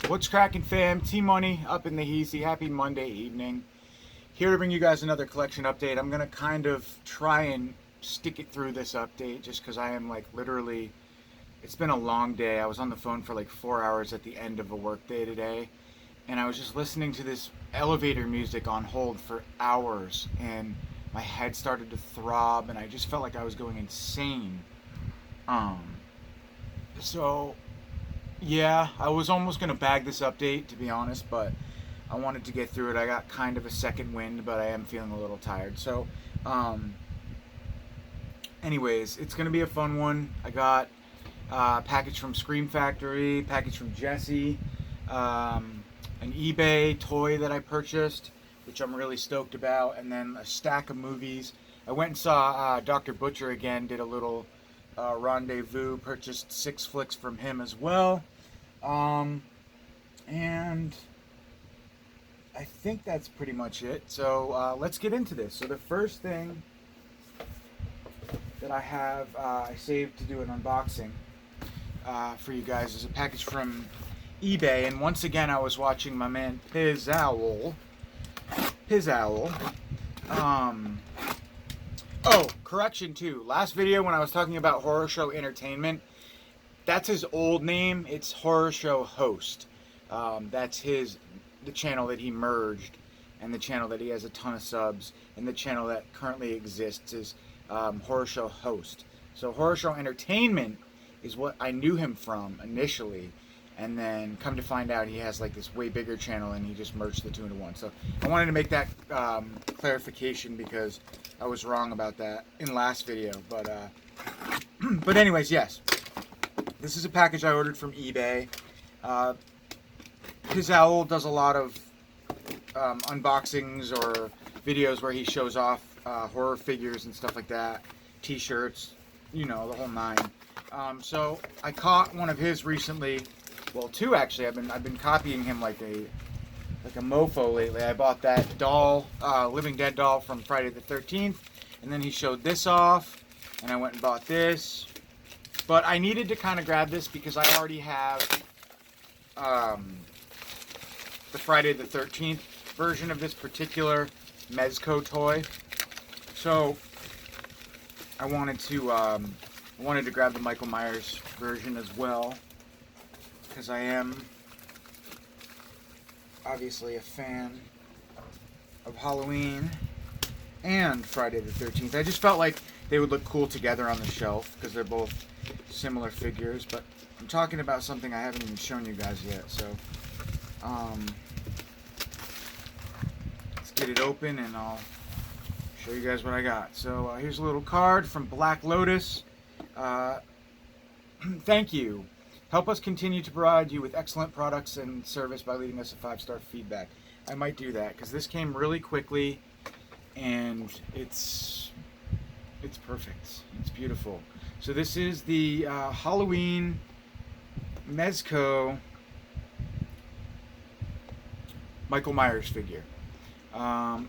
What's cracking, fam? T-Money up in the Heasy. Happy Monday evening. Here to bring you guys another collection update. I'm going to kind of try and stick it through this update just because I am like literally, it's been a long day. I was on the phone for like 4 hours at the end of a work day today, and I was just listening to this elevator music on hold for hours, and my head started to throb, and I just felt like I was going insane. Um, so yeah, I was almost gonna bag this update to be honest, but I wanted to get through it. I got kind of a second wind, but I am feeling a little tired. So, um, anyways, it's gonna be a fun one. I got a package from Scream Factory, package from Jesse, an eBay toy that I purchased, which I'm really stoked about, and then a stack of movies. I went and saw Dr. Butcher again, did a little rendezvous, purchased 6 flicks from him as well. Um, and I think that's pretty much it. So let's get into this. So the first thing that I have, I saved to do an unboxing for you guys is a package from eBay. And once again, I was watching my man Pizowl. Um, oh, correction too. Last video when I was talking about Horror Show Entertainment, that's his old name. It's Horror Show Host. That's the channel that he merged, and the channel that he has a ton of subs, and the channel that currently exists is Horror Show Host. So Horror Show Entertainment is what I knew him from initially, and then come to find out he has like this way bigger channel, and he just merged the two into one. So I wanted to make that clarification because I was wrong about that in last video. But but anyways, yes. This is a package I ordered from eBay. Pizowl does a lot of unboxings or videos where he shows off horror figures and stuff like that, t-shirts, you know, the whole nine. So I caught one of his recently, well, two actually. I've been copying him like a mofo lately. I bought that doll, Living Dead doll from Friday the 13th, and then he showed this off, and I went and bought this. But I needed to kind of grab this because I already have the Friday the 13th version of this particular Mezco toy. So I wanted to grab the Michael Myers version as well because I am obviously a fan of Halloween and Friday the 13th. I just felt like they would look cool together on the shelf because they're both similar figures, but I'm talking about something I haven't even shown you guys yet. So let's get it open and I'll show you guys what I got. So here's a little card from Black Lotus. Thank you. Help us continue to provide you with excellent products and service by leaving us a 5-star feedback. I might do that because this came really quickly and it's perfect. It's beautiful. So this is the Halloween Mezco Michael Myers figure.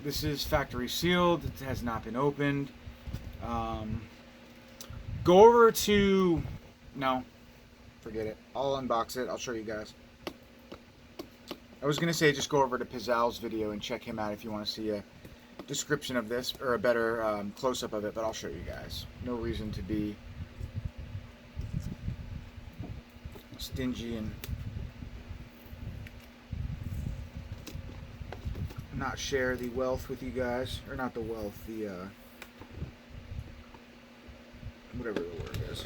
This is factory sealed. It has not been opened. Go over to... No, forget it. I'll unbox it. I'll show you guys. I was going to say just go over to Pizowl's video and check him out if you want to see a description of this or a better close-up of it, but I'll show you guys. No reason to be stingy and not share the wealth with you guys, or not the wealth, the whatever the word is.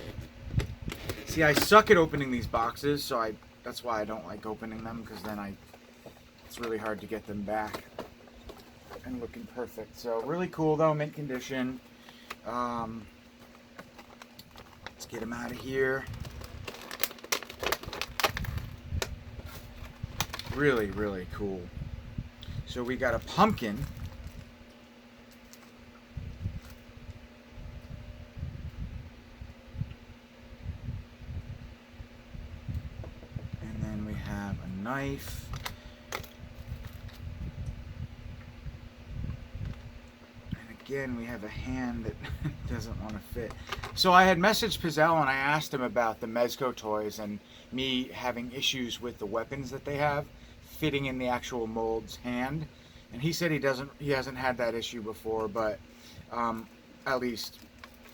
See, I suck at opening these boxes, so that's why I don't like opening them, because then it's really hard to get them back and looking perfect. So really cool though, mint condition. Let's get them out of here. Really, really cool. So we got a pumpkin. And then we have a knife. again, we have a hand that doesn't want to fit. So I had messaged Pizzelle and I asked him about the Mezco toys and me having issues with the weapons that they have fitting in the actual mold's hand. And he said he hasn't had that issue before, but at least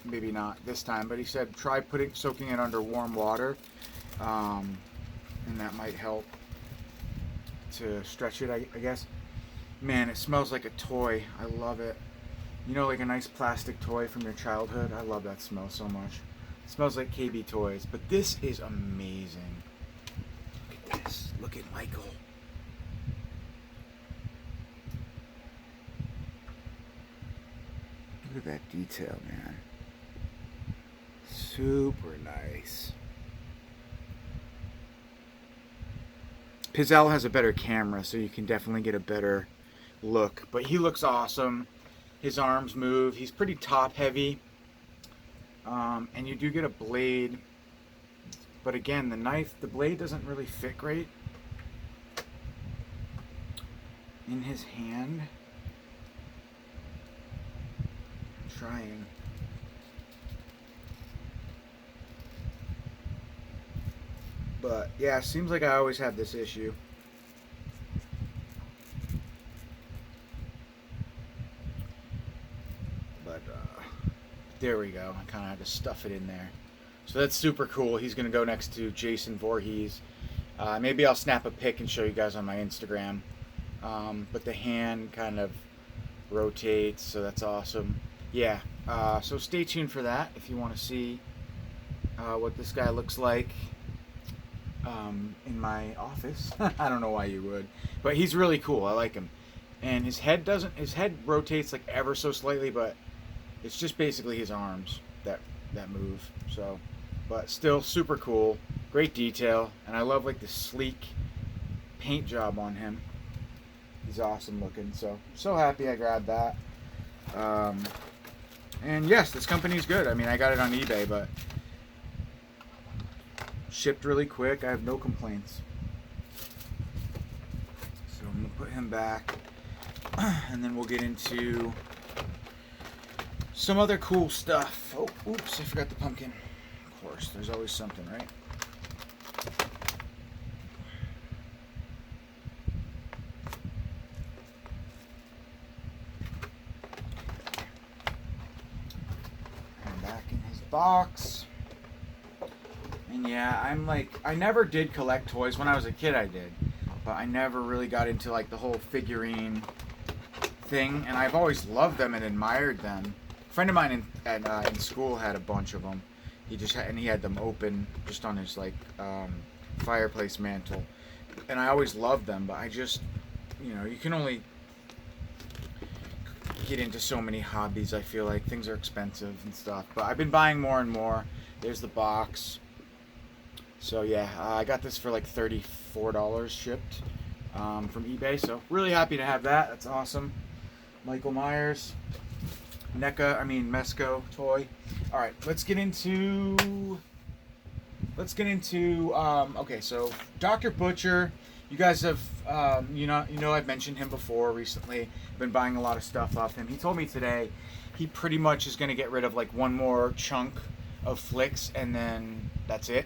maybe not this time. But he said try soaking it under warm water, and that might help to stretch it, I guess. Man, it smells like a toy. I love it. You know, like a nice plastic toy from your childhood. I love that smell so much. It smells like KB Toys. But this is amazing. Look at this. Look at Michael. Look at that detail, man. Super nice. Pizzelle has a better camera, so you can definitely get a better look. But he looks awesome. His arms move. He's pretty top heavy. And you do get a blade. But again, the blade doesn't really fit great in his hand. I'm trying. But yeah, it seems like I always have this issue. But there we go. I kind of had to stuff it in there. So that's super cool. He's going to go next to Jason Voorhees. Maybe I'll snap a pic and show you guys on my Instagram. But the hand kind of rotates, so that's awesome. Yeah, so stay tuned for that if you want to see what this guy looks like in my office. I don't know why you would, but he's really cool. I like him. And his head rotates like ever so slightly, but it's just basically his arms that move. So, but still super cool. Great detail, and I love like the sleek paint job on him. He's awesome looking. So happy I grabbed that. And yes, this company's good. I mean, I got it on eBay, but shipped really quick. I have no complaints. So I'm gonna put him back, and then we'll get into some other cool stuff. Oh, oops, I forgot the pumpkin. Of course, there's always something, right? I'm back in his box. And yeah, I never did collect toys. When I was a kid, I did. But I never really got into like the whole figurine thing. And I've always loved them and admired them. A friend of mine in school had a bunch of them. He had them open just on his like fireplace mantle. And I always loved them, but I just, you can only get into so many hobbies. I feel like things are expensive and stuff. But I've been buying more and more. There's the box. So yeah, I got this for like $34 shipped from eBay. So really happy to have that. That's awesome. Michael Myers, Mezco toy. All right, let's get into. Okay, so Dr. Butcher. You guys have, I've mentioned him before recently. I've been buying a lot of stuff off him. He told me today he pretty much is going to get rid of like one more chunk of flicks, and then that's it.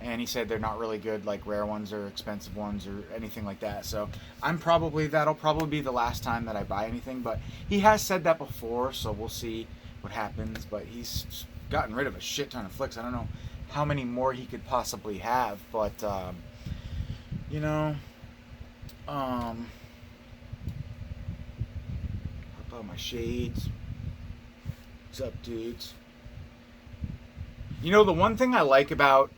And he said they're not really good, like rare ones or expensive ones or anything like that. So that'll probably be the last time that I buy anything. But he has said that before, so we'll see what happens. But he's gotten rid of a shit ton of flicks. I don't know how many more he could possibly have, but how about my shades? What's up, dudes? The one thing I like about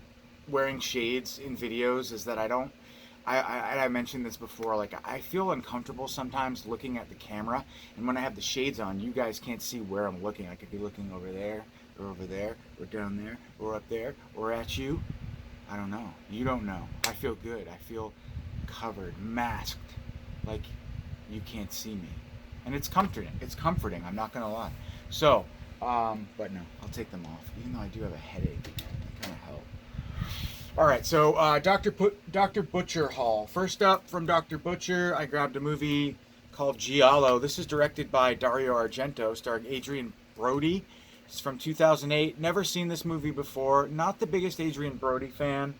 wearing shades in videos is that I mentioned this before, like I feel uncomfortable sometimes looking at the camera, and when I have the shades on, you guys can't see where I'm looking. I could be looking over there, or down there, or up there, or at you. I don't know. You don't know. I feel good. I feel covered, masked, like you can't see me. And it's comforting. I'm not gonna lie. So, but no, I'll take them off. Even though I do have a headache. It kind of help. Alright, so Dr. Butcher haul. First up from Dr. Butcher, I grabbed a movie called Giallo. This is directed by Dario Argento, starring Adrian Brody. It's from 2008. Never seen this movie before. Not the biggest Adrian Brody fan,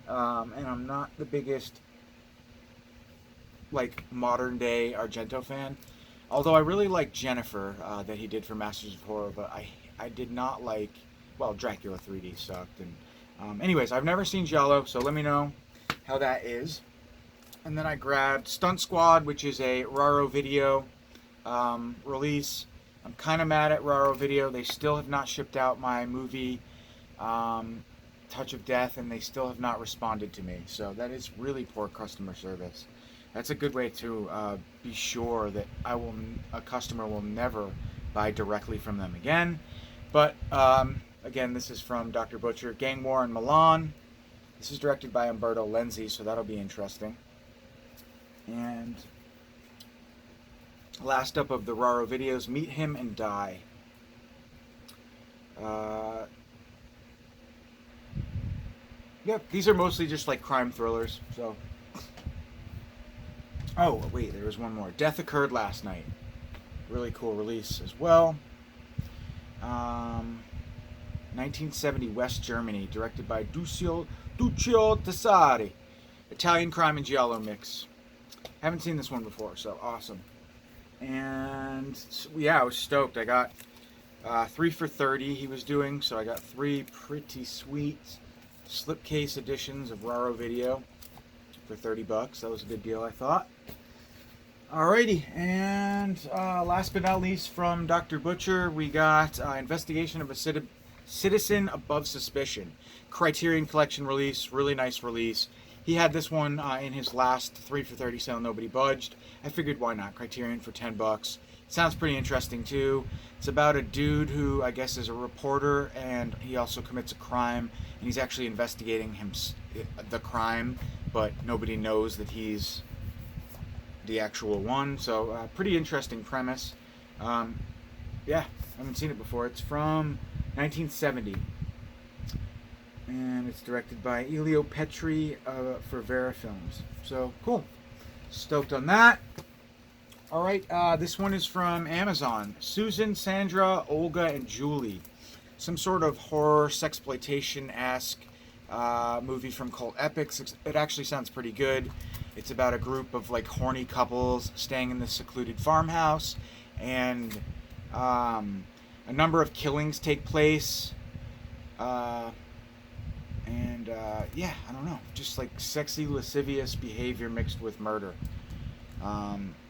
and I'm not the biggest like modern day Argento fan. Although I really like Jennifer that he did for Masters of Horror, but I did not like, well, Dracula 3D sucked. And anyways, I've never seen Giallo, so let me know how that is. And then I grabbed Stunt Squad, which is a Raro Video release. I'm kind of mad at Raro Video. They still have not shipped out my movie Touch of Death, and they still have not responded to me. So that is really poor customer service. That's a good way to be sure that a customer will never buy directly from them again. But again, this is from Dr. Butcher. Gang War in Milan. This is directed by Umberto Lenzi, so that'll be interesting. And last up of the Raro videos, Meet Him and Die. Yep, these are mostly just like crime thrillers. So, oh wait, there was one more. Death Occurred Last Night. Really cool release as well. 1970 West Germany, directed by Duccio Tessari. Italian crime and giallo mix. Haven't seen this one before, so awesome. And yeah, I was stoked. I got 3 for $30 he was doing, so I got 3 pretty sweet slipcase editions of Raro Video for $30. That was a good deal, I thought. Alrighty, and last but not least from Dr. Butcher, we got Investigation of a Citizen Above Suspicion. Criterion Collection release, really nice release. He had this one in his last 3 for $30 sale, nobody budged. I figured why not, Criterion for $10. Sounds pretty interesting too. It's about a dude who I guess is a reporter, and he also commits a crime, and he's actually investigating the crime, but nobody knows that he's the actual one. So pretty interesting premise. Yeah, I haven't seen it before. It's from 1970. And it's directed by Elio Petri for Vera Films. So, cool. Stoked on that. Alright, this one is from Amazon. Susan, Sandra, Olga, and Julie. Some sort of horror, sexploitation-esque movie from Cult Epics. It actually sounds pretty good. It's about a group of like horny couples staying in this secluded farmhouse. And a number of killings take place. Yeah, I don't know, just like sexy, lascivious behavior mixed with murder.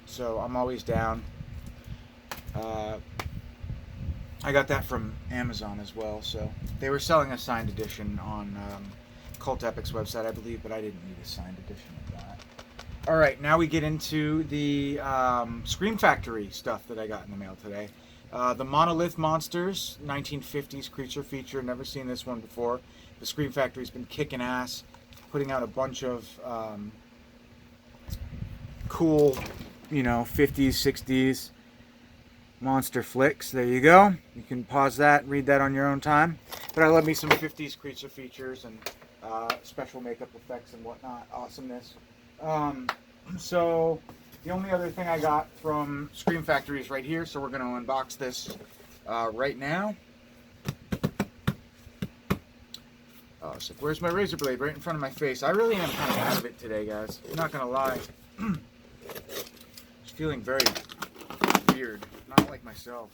So I'm always down. I got that from Amazon as well. So they were selling a signed edition on Cult Epic's website, I believe, but I didn't need a signed edition of that. All right, now we get into the Scream Factory stuff that I got in the mail today. The Monolith Monsters, 1950s creature feature. Never seen this one before. The Scream Factory's been kicking ass, putting out a bunch of cool, 50s, 60s monster flicks. There you go. You can pause that, read that on your own time. But I love me some 50s creature features and special makeup effects and whatnot. Awesomeness. So the only other thing I got from Scream Factory is right here. So we're going to unbox this right now. Oh, so where's my razor blade? Right in front of my face. I really am kind of out of it today, guys. I'm not going to lie. Just feeling very weird. Not like myself.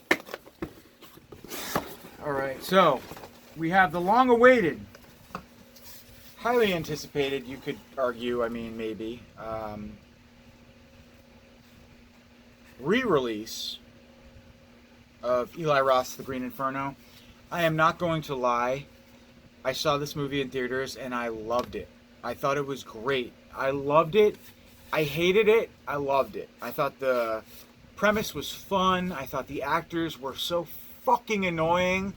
Alright, so we have the long-awaited, highly anticipated, you could argue, maybe, re-release of Eli Roth's The Green Inferno. I am not going to lie. I saw this movie in theaters and I loved it. I thought it was great. I loved it. I hated it. I loved it. I thought the premise was fun. I thought the actors were so fucking annoying.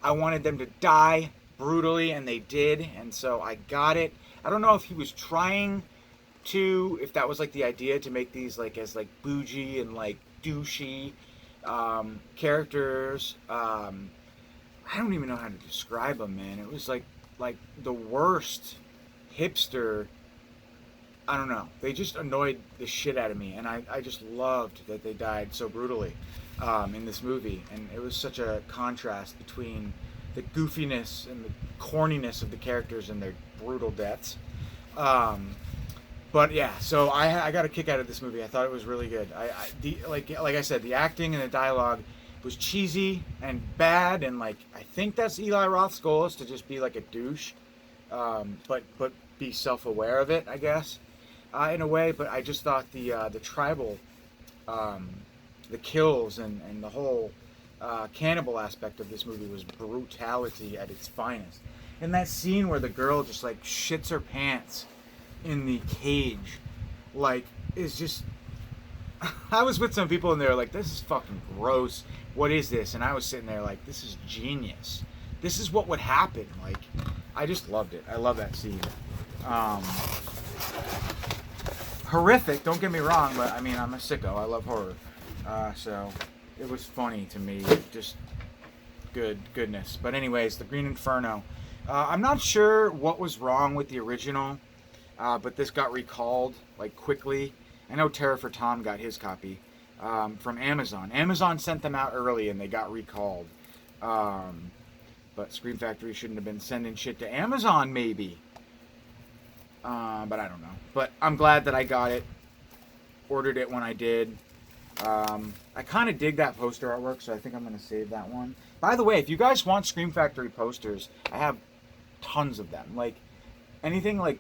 I wanted them to die brutally, and they did. And so I got it. I don't know if he was trying to, if that was like the idea, to make these like as like bougie and like douchey characters. I don't even know how to describe them, man. It was like the worst hipster I don't know. They just annoyed the shit out of me, and I just loved that they died so brutally in this movie. And it was such a contrast between the goofiness and the corniness of the characters and their brutal deaths. Um, but yeah, so I got a kick out of this movie. I thought it was really good. Like I said, the acting and the dialogue was cheesy and bad, and like I think that's Eli Roth's goal, is to just be like a douche, but be self-aware of it, I guess, in a way. But I just thought the tribal, um, the kills and the whole cannibal aspect of this movie was brutality at its finest. And that scene where the girl just like shits her pants in the cage, like, is just. I was with some people and they were like, "This is fucking gross. What is this?" And I was sitting there like, "This is genius. This is what would happen." Like, I just loved it. I love that scene. Um, Horrific. Don't get me wrong, but I mean, I'm a sicko. I love horror, so it was funny to me. Just goodness. But anyways, the Green Inferno. I'm not sure what was wrong with the original, but this got recalled like quickly. I know Terror for Tom got his copy from Amazon. Amazon sent them out early and they got recalled. But Scream Factory shouldn't have been sending shit to Amazon, maybe. But I don't know. But I'm glad that I got it. Ordered it when I did. I kind of dig that poster artwork, so I think I'm going to save that one. By the way, if you guys want Scream Factory posters, I have tons of them. Like, anything like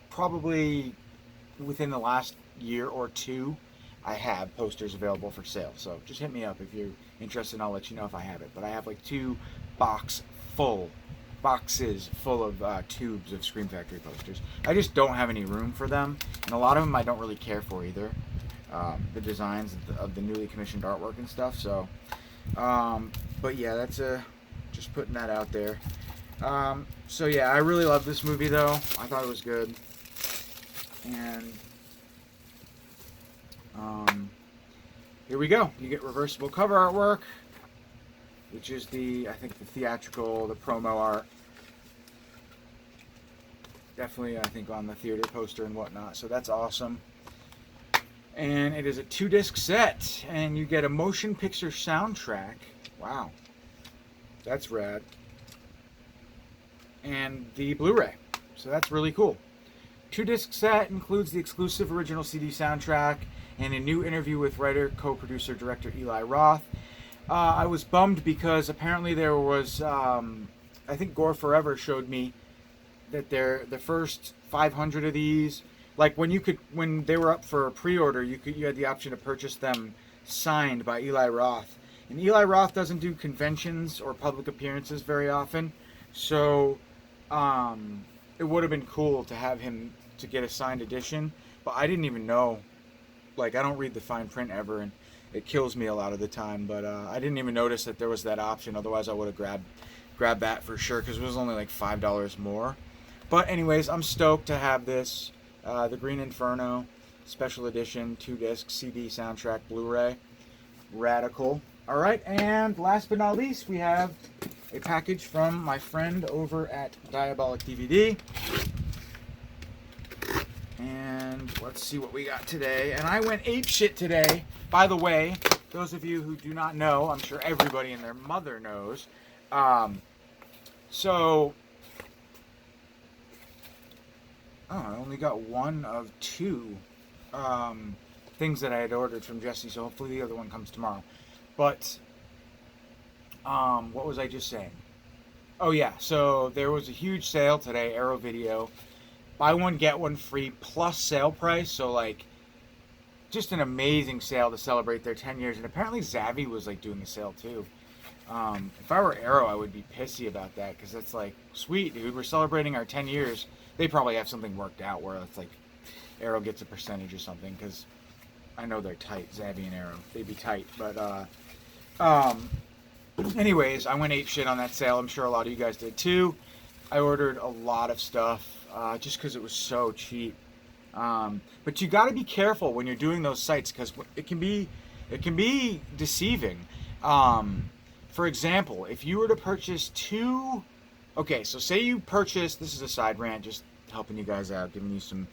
probably within the last year or two, I have posters available for sale. So just hit me up if you're interested and I'll let you know if I have it. But I have like 2 boxes full of tubes of Scream Factory posters. I just don't have any room for them, and a lot of them I don't really care for either. The designs of the newly commissioned artwork and stuff. So, but yeah, that's just putting that out there. So yeah, I really love this movie though. I thought it was good, and here we go. You get reversible cover artwork, which is I think the theatrical, the promo art. Definitely, I think, on the theater poster and whatnot. So that's awesome. And it is a 2-disc set, and you get a motion picture soundtrack. Wow, that's rad. And the Blu-ray. So that's really cool. 2-disc set includes the exclusive original CD soundtrack and a new interview with writer, co-producer, director Eli Roth. I was bummed because apparently there was, I think Gore Forever showed me that the first 500 of these, like when they were up for pre-order, you had the option to purchase them signed by Eli Roth. And Eli Roth doesn't do conventions or public appearances very often, so it would have been cool to have him to get a signed edition. But I didn't even know. Like, I don't read the fine print ever, and it kills me a lot of the time. But I didn't even notice that there was that option. Otherwise, I would have grabbed that for sure, because it was only like $5 more. But anyways, I'm stoked to have this, the Green Inferno special edition 2-disc CD soundtrack Blu-ray. Radical. All right, and last but not least, we have a package from my friend over at Diabolic DVD. And let's see what we got today. And I went apeshit today. By the way, those of you who do not know, I'm sure everybody and their mother knows. I only got one of 2 things that I had ordered from Jesse, so hopefully the other one comes tomorrow. But what was I just saying? Oh yeah, so there was a huge sale today, Arrow Video. Buy one, get one free, plus sale price. So like, just an amazing sale to celebrate their 10 years. And apparently Zavvi was like doing the sale too. If I were Arrow, I would be pissy about that, because it's like, sweet dude, we're celebrating our 10 years. They probably have something worked out where it's like Arrow gets a percentage or something, because I know they're tight, Zavvi and Arrow. They'd be tight. But anyways, I went apeshit on that sale. I'm sure a lot of you guys did too. I ordered a lot of stuff just because it was so cheap. But you got to be careful when you're doing those sites, because it can be deceiving. For example, if you were to purchase 2, okay, so say you purchase, this is a side rant, just helping you guys out, giving you some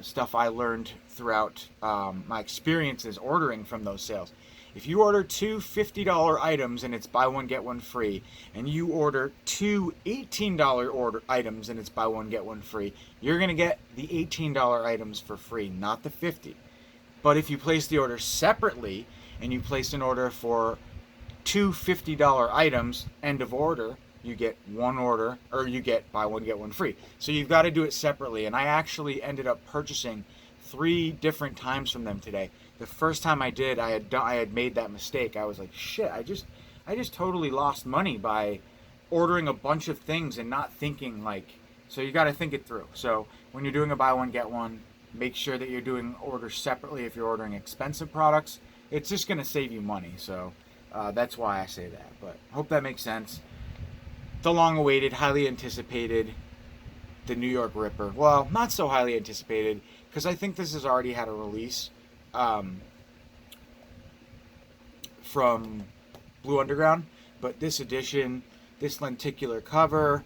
stuff I learned throughout my experiences ordering from those sales. If you order two $50 items and it's buy one get one free, and you order two $18 order items and it's buy one get one free, you're gonna get the $18 items for free, not the 50. But if you place the order separately and you place an order for two $50 items, end of order, you get one order, or you get buy one get one free. So you've got to do it separately. And I actually ended up purchasing 3 different times from them today. The first time I did, I had made that mistake. I was like, shit, I just totally lost money by ordering a bunch of things and not thinking like. So you got to think it through. So when you're doing a buy one get one, make sure that you're doing orders separately. If you're ordering expensive products, it's just going to save you money. So that's why I say that. But hope that makes sense. The long-awaited, highly anticipated, the New York Ripper. Well, not so highly anticipated, because I think this has already had a release from Blue Underground. But this edition, this lenticular cover,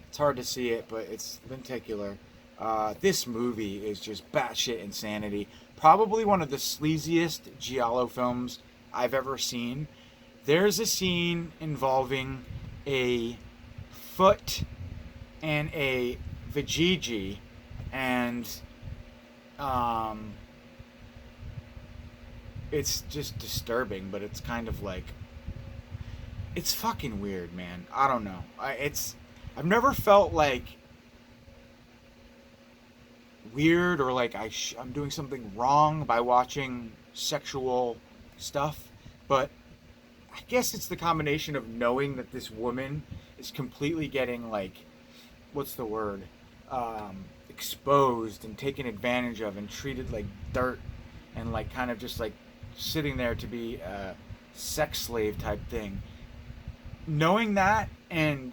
it's hard to see it, but it's lenticular. This movie is just batshit insanity. Probably one of the sleaziest giallo films I've ever seen. There's a scene involving a foot and a vajayjay, and it's just disturbing, but it's kind of like, it's fucking weird, man. I don't know. I've never felt like weird or like I'm doing something wrong by watching sexual stuff, but I guess it's the combination of knowing that this woman is completely getting like, what's the word, exposed and taken advantage of and treated like dirt, and like kind of just like sitting there to be a sex slave type thing. Knowing that and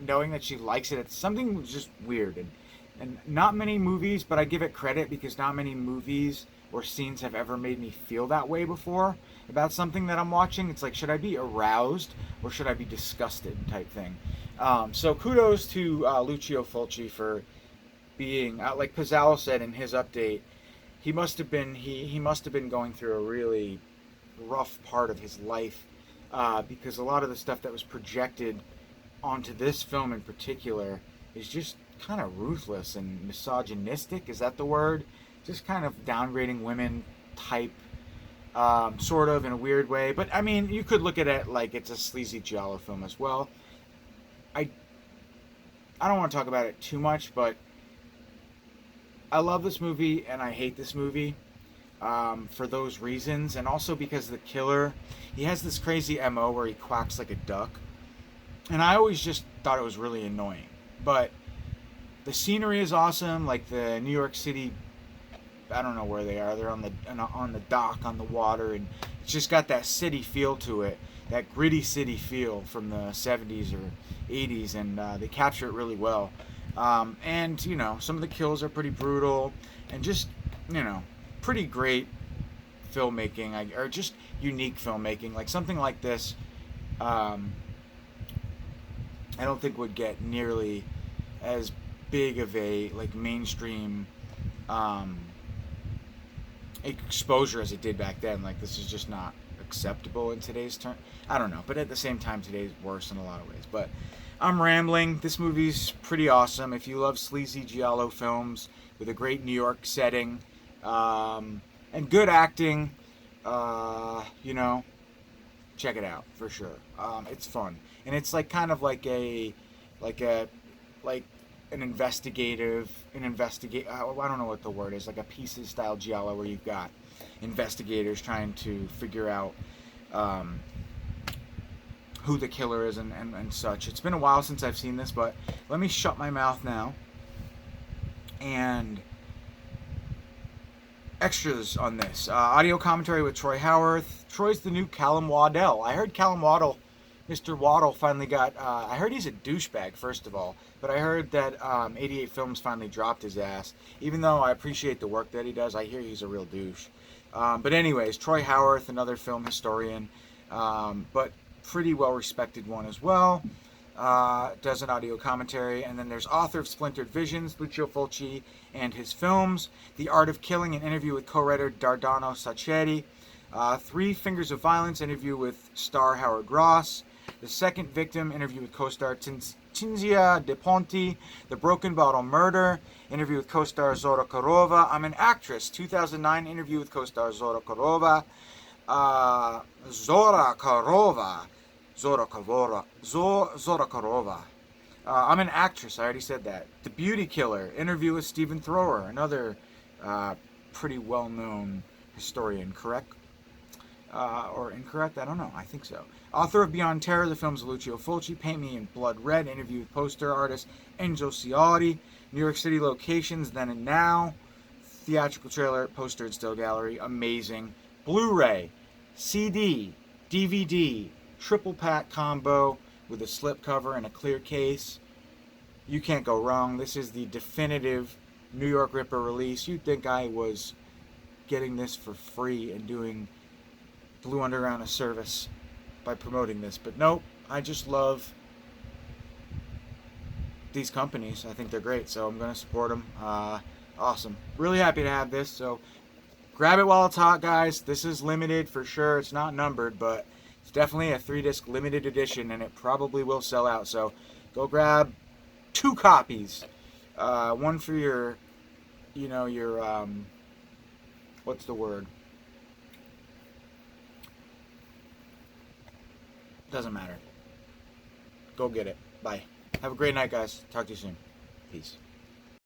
knowing that she likes it, it's something just weird, and not many movies, but I give it credit because not many movies or scenes have ever made me feel that way before about something that I'm watching. It's like, should I be aroused or should I be disgusted type thing. So kudos to Lucio Fulci for being, like Pizzalo said in his update, he must have been going through a really rough part of his life, because a lot of the stuff that was projected onto this film in particular is just kind of ruthless and misogynistic. Is that the word? Just kind of downgrading women type, sort of in a weird way. But I mean, you could look at it like it's a sleazy giallo film as well. I don't want to talk about it too much, but I love this movie and I hate this movie for those reasons, and also because the killer, he has this crazy MO where he quacks like a duck, and I always just thought it was really annoying. But the scenery is awesome, like the New York City, I don't know where they are. They're on the dock, on the water, and it's just got that city feel to it, that gritty city feel from the 70s or 80s, and they capture it really well. And, you know, some of the kills are pretty brutal, and just, you know, pretty great filmmaking, or just unique filmmaking. Like, something like this, I don't think would get nearly as big of a, like, mainstream exposure as it did back then. Like, this is just not acceptable in today's term. I don't know, but at the same time, today's worse in a lot of ways. But I'm rambling. This movie's pretty awesome. If you love sleazy giallo films with a great New York setting, and good acting, you know, check it out for sure. It's fun, and it's like kind of like an investigative, I don't know what the word is, like a Pieces style giallo where you've got investigators trying to figure out who the killer is and such. It's been a while since I've seen this, but let me shut my mouth now. And extras on this. Audio commentary with Troy Howarth. Troy's the new Callum Waddell. I heard Callum Waddell, Mr. Waddle, finally got, I heard he's a douchebag, first of all, but I heard that 88 Films finally dropped his ass. Even though I appreciate the work that he does, I hear he's a real douche. But anyways, Troy Howarth, another film historian, but pretty well respected one as well. does an audio commentary. And then there's author of Splintered Visions, Lucio Fulci, and his films. The Art of Killing, an interview with co-writer Dardano Sacchetti. Three Fingers of Violence, interview with star Howard Ross. The Second Victim, interview with co-star Cinzia De Ponti. The Broken Bottle Murder, interview with co-star Zora Korova. I'm an Actress, 2009, interview with co-star Zora Korova. Zora Korova. I'm an Actress, I already said that. The Beauty Killer, interview with Stephen Thrower, another pretty well-known historian, correct? Or incorrect? I don't know. I think so. Author of Beyond Terror, the films of Lucio Fulci. Paint Me in Blood Red, interview with poster artist Enzo Ciotti. New York City locations, Then and Now. Theatrical trailer, poster and still gallery. Amazing. Blu-ray, CD, DVD, triple pack combo with a slipcover and a clear case. You can't go wrong. This is the definitive New York Ripper release. You'd think I was getting this for free and doing Blue Underground a service by promoting this, but nope, I just love these companies. I think they're great, so I'm going to support them. Awesome. Really happy to have this, so grab it while it's hot, guys. This is limited for sure. It's not numbered, but it's definitely a 3-disc limited edition, and it probably will sell out, so go grab 2 copies. One for your, what's the word? Doesn't matter. Go get it. Bye. Have a great night, guys. Talk to you soon. Peace.